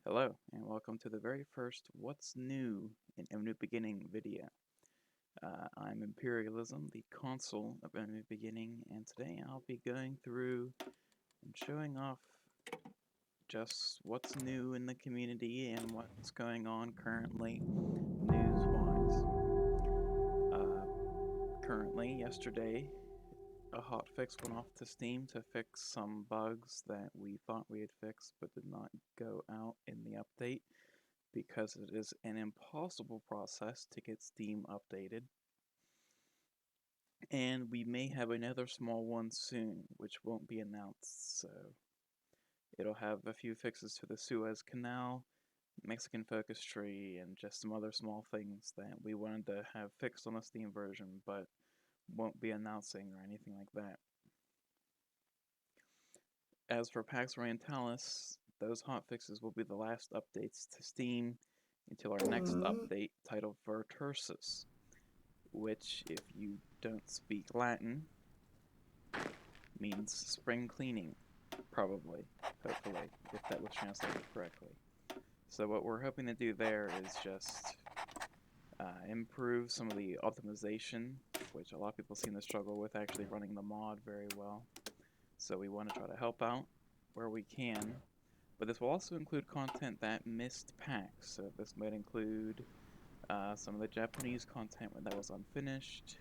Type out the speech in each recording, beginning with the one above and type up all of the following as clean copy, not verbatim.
Hello, and welcome to the very first What's New in A New Beginning video. I'm Imperialism, the consul of A New Beginning, and today I'll be going through and showing off just what's new in the community and what's going on currently, news-wise. Currently, yesterday, a hotfix went off to Steam to fix some bugs that we thought we had fixed but did not go out in the update, because it is an impossible process to get Steam updated. And we may have another small one soon, which won't be announced, so it'll have a few fixes to the Suez Canal, Mexican focus tree, and just some other small things that we wanted to have fixed on the Steam version, but won't be announcing or anything like that. As for Pax Orientalis, those hotfixes will be the last updates to Steam until our next update titled Vertursus, which, if you don't speak Latin, means spring cleaning, probably, hopefully, if that was translated correctly. So what we're hoping to do there is just improve some of the optimization, which a lot of people seem to struggle with actually running the mod very well. So we want to try to help out where we can, but this will also include content that missed packs. So this might include some of the Japanese content that was unfinished,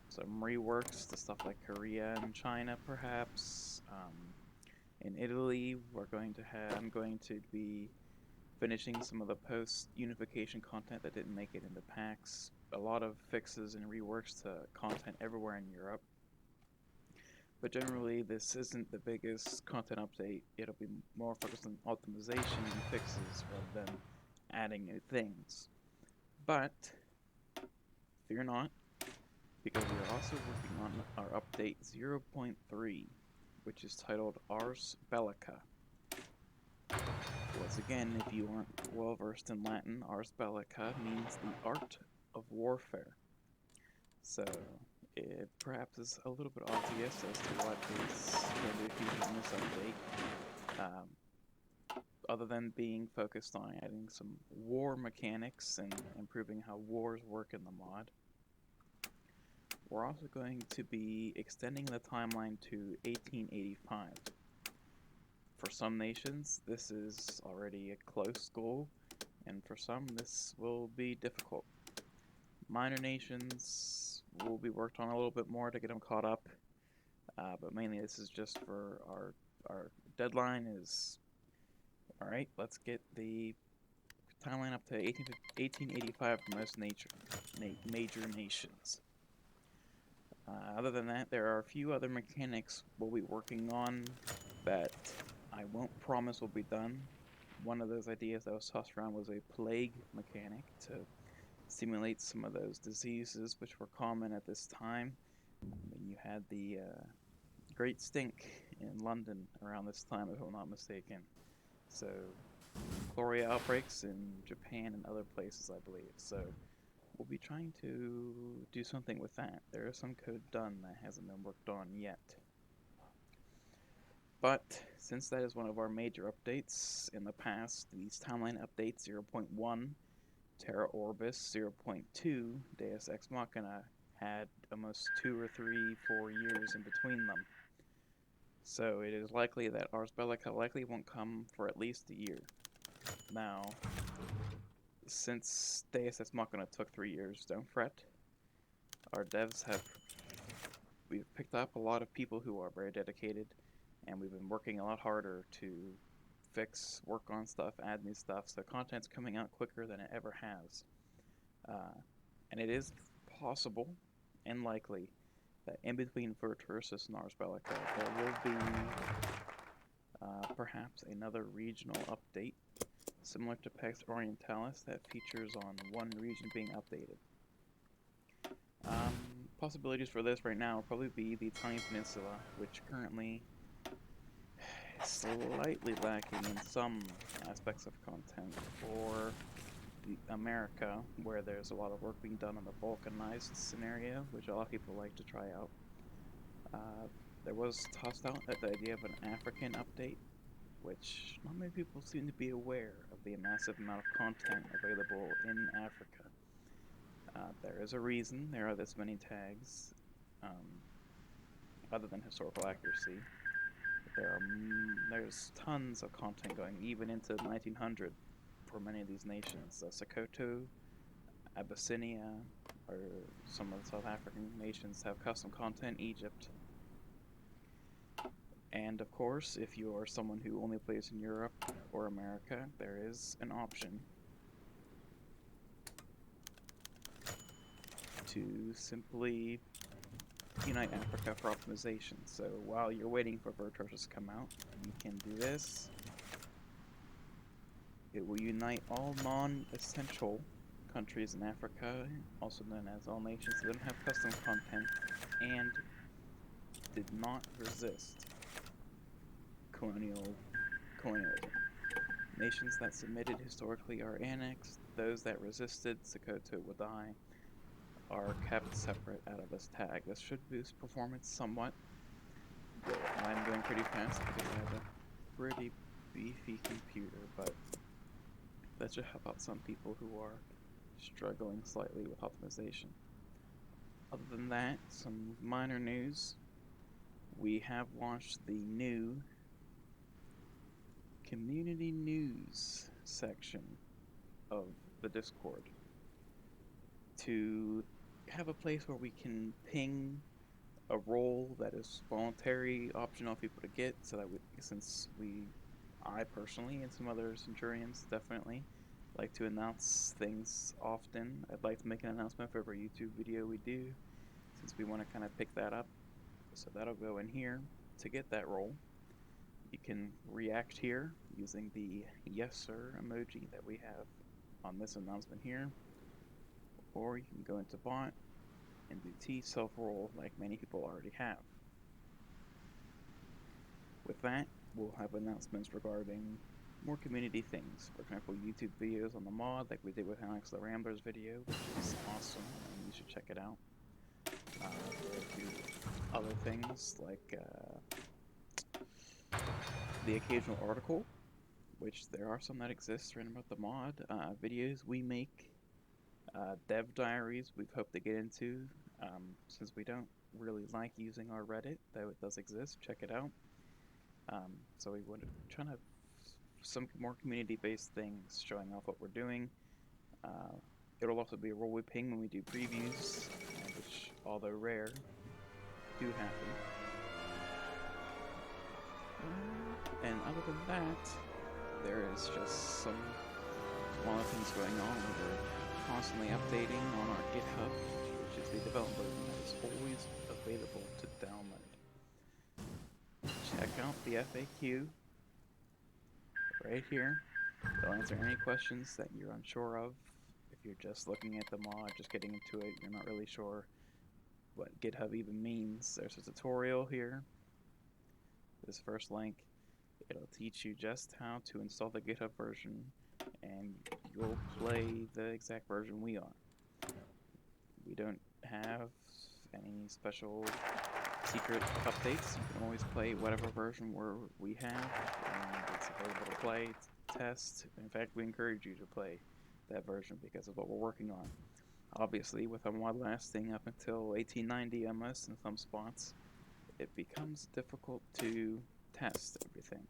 some reworks to stuff like Korea and China, perhaps. In Italy, I'm going to be finishing some of the post-unification content that didn't make it into packs. A lot of fixes and reworks to content everywhere in Europe. But generally, this isn't the biggest content update. It'll be more focused on optimization and fixes rather than adding new things. But fear not, because we are also working on our update 0.3, which is titled Ars Bellica. Once again, if you aren't well versed in Latin, Ars Bellica means the art of warfare. So it perhaps is a little bit obvious as to what is going to be featured in this update. Other than being focused on adding some war mechanics and improving how wars work in the mod, we're also going to be extending the timeline to 1885. For some nations, this is already a close goal, and for some, this will be difficult. Minor nations will be worked on a little bit more to get them caught up, but mainly this is just for our deadline is, alright, let's get the timeline up to 1885 for most major nations. Other than that, there are a few other mechanics we'll be working on that I won't promise will be done. One of those ideas that was tossed around was a plague mechanic to simulate some of those diseases which were common at this time. When you had the Great Stink in London around this time, if I'm not mistaken. So, chloria outbreaks in Japan and other places, I believe. So, we'll be trying to do something with that. There is some code done that hasn't been worked on yet. But since that is one of our major updates in the past, these timeline updates 0.1, Terra Orbis 0.2, Deus Ex Machina had almost 2 or 3, 4 years in between them. So it is likely that Ars Bellica likely won't come for at least a year. Now, since Deus Ex Machina took 3 years, don't fret. Our devs we've picked up a lot of people who are very dedicated, and we've been working a lot harder to fix, work on stuff, add new stuff, so content's coming out quicker than it ever has. And it is possible and likely that in between Vertursus and Ars Bellica, there will be perhaps another regional update, similar to Pax Orientalis, that features on one region being updated. Possibilities for this right now will probably be the Italian Peninsula, which currently is slightly lacking in some aspects of content, or America, where there's a lot of work being done on the Balkanized scenario, which a lot of people like to try out. There was tossed out the idea of an African update, which not many people seem to be aware of the massive amount of content available in Africa. There is a reason there are this many tags, um, other than historical accuracy. There's tons of content going even into 1900 for many of these nations. Sokoto, Abyssinia, or some of the South African nations have custom content. Egypt, and of course, if you are someone who only plays in Europe or America, there is an option to simply unite Africa for optimization. So while you're waiting for Virtuosos to come out, you can do this. It will unite all non-essential countries in Africa, also known as all nations that don't have custom content and did not resist colonialism. Nations that submitted historically are annexed. Those that resisted, Sokoto will die, are kept separate out of this tag. This should boost performance somewhat. I'm going pretty fast because I have a pretty beefy computer, but that should help out some people who are struggling slightly with optimization. Other than that, some minor news. We have launched the new community news section of the Discord to have a place where we can ping a role that is voluntary, optional for people to get, so that I personally and some other Centurions definitely like to announce things often. I'd like to make an announcement for every YouTube video we do, since we want to kind of pick that up. So that'll go in here. To get that role, you can react here using the yes sir emoji that we have on this announcement here, or you can go into bot and do T self role like many people already have. With that, we'll have announcements regarding more community things. For example, YouTube videos on the mod, like we did with Alex the Rambler's video, which is awesome, and you should check it out. We'll do other things like the occasional article, which there are some that exist written about the mod, videos we make, dev diaries we've hoped to get into, since we don't really like using our Reddit, though it does exist, check it out. So we would try to have some more community-based things showing off what we're doing. It'll also be a role we ping when we do previews, which, although rare, do happen. And other than that, there is just some smaller things going on. We're constantly updating on our GitHub, which is the development version that is always available to download. Check out the FAQ right here. They'll answer any questions that you're unsure of. If you're just looking at the mod, just getting into it, you're not really sure what GitHub even means, there's a tutorial here. This first link, it'll teach you just how to install the GitHub version, and you'll play the exact version we are. We don't have any special secret updates. You can always play whatever version we have, and it's available to play, test. In fact, we encourage you to play that version because of what we're working on. Obviously, with a mod lasting up until 1890 almost in some spots, it becomes difficult to test everything.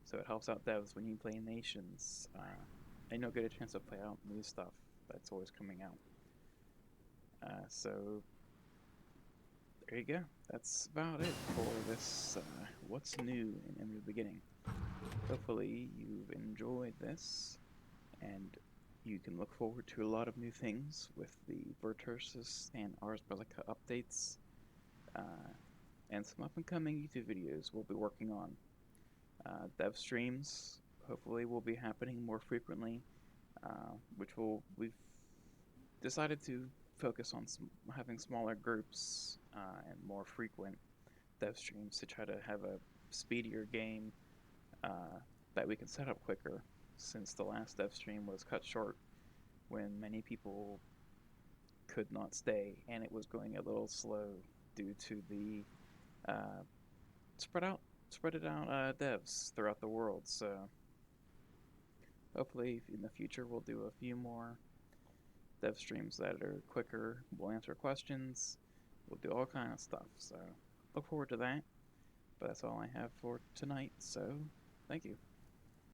So it helps out devs when you play nations, and you'll get a chance to play out new stuff that's always coming out. So there you go. That's about it for this what's new in the beginning. Hopefully you've enjoyed this, and you can look forward to a lot of new things with the Virtuosus and Ars Bellica updates, and some up-and-coming YouTube videos we'll be working on. Dev streams hopefully will be happening more frequently, we've decided to focus on having smaller groups and more frequent dev streams to try to have a speedier game that we can set up quicker, since the last dev stream was cut short when many people could not stay and it was going a little slow due to the spread out spread it out devs throughout the world. So hopefully in the future we'll do a few more dev streams that are quicker. We'll answer questions. We'll do all kind of stuff. So look forward to that. But that's all I have for tonight. So thank you.